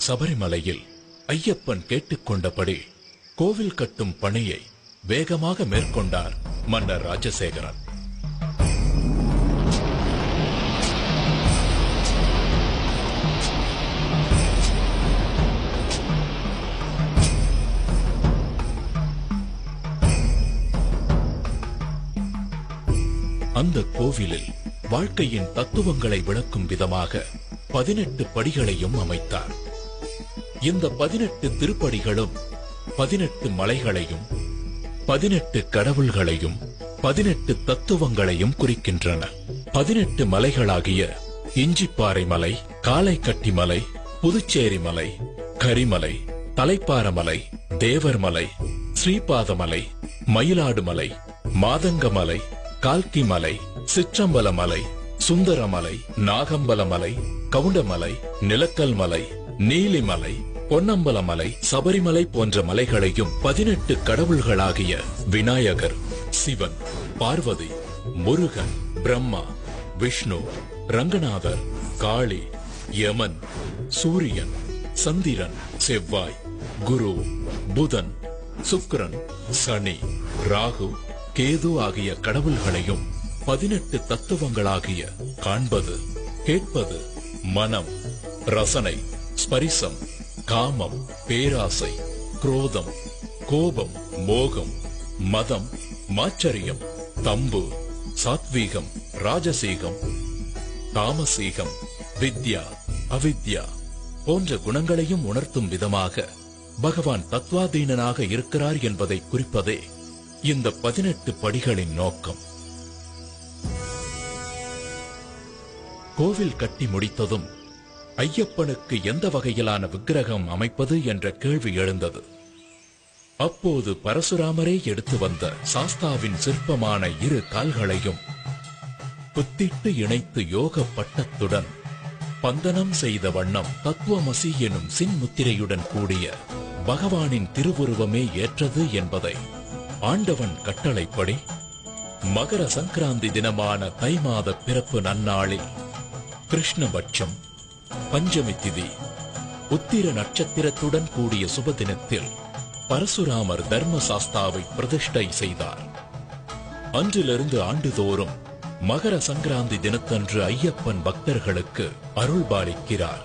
சபரிமலையில் ஐயப்பன் கேட்டுக்கொண்டபடி கோவில் கட்டும் பணியை வேகமாக மேற்கொண்டார் மன்னர் ராஜசேகரன். அந்த கோவிலில் வாழ்க்கையின் தத்துவங்களை விளக்கும் விதமாக 18 படிகளையும் அமைத்தார். இந்த 18 திருப்படிகளும் 18 மலைகளையும் 18 கடவுள்களையும் 18 தத்துவங்களையும் குறிக்கின்றன. 18 மலைகளாகிய இஞ்சிப்பாறை மலை, காளைக்கட்டி மலை, புதுச்சேரி மலை, கரிமலை, தலைப்பாரமலை, தேவர்மலை, ஸ்ரீபாதமலை, மயிலாடுமலை, மாதங்கமலை, கால்கிமலை, சிற்றம்பலமலை, சுந்தரமலை, நாகம்பலமலை, கவுண்டமலை, நிலக்கல்மலை, நீலிமலை, பொன்னம்பலமலை, சபரிமலை போன்ற மலைகளையும் 18 கடவுள்களாகிய விநாயகர், சிவன், பார்வதி, முருகன், பிரம்மா, விஷ்ணு, ரங்கநாதர், காளி, யமன், சூரியன், சந்திரன், செவ்வாய், குரு, புதன், சுக்கிரன், சனி, ராகு, கேது ஆகிய கடவுள்களையும் 18 தத்துவங்களாகிய காண்பது, கேட்பது, மனம், ரசனை, ஸ்பரிசம், காமம், பேராசை, குரோதம், கோபம், மோகம், மதம், மாச்சரியம், தம்பு, சாத்வீகம், ராஜசீகம், தாமசீகம், வித்யா, அவித்யா போன்ற குணங்களையும் உணர்த்தும் விதமாக பகவான் தத்வாதீனனாக இருக்கிறார் என்பதை குறிப்பதே இந்த 18 படிகளின் நோக்கம். கோவில் கட்டி முடித்ததும் ஐயப்பனுக்கு எந்த வகையிலான விக்கிரகம் அமைப்பது என்ற கேள்வி எழுந்தது. அப்போது பரசுராமரே எடுத்து வந்த சாஸ்தாவின் சிற்பமான 2 கால்களையும் புத்திட்டு இணைத்து யோக பட்டத்துடன் பந்தனம் செய்த வண்ணம் தத்துவமசி எனும் சின்முத்திரையுடன் கூடிய பகவானின் திருவுருவமே ஏற்றது என்பதை ஆண்டவன் கட்டளைப்படி மகர சங்கராந்தி தினமான தை மாத பிறப்பு நன்னாளில் கிருஷ்ணபட்சம் பஞ்சமி திதி உத்திர நட்சத்திரத்துடன் கூடிய சுபதினத்தில் பரசுராமர் தர்மசாஸ்தாவை பிரதிஷ்டை செய்தார். அன்றிலிருந்து ஆண்டுதோறும் மகர சங்கராந்தி தினத்தன்று ஐயப்பன் பக்தர்களுக்கு அருள்பாலிக்கிறார்.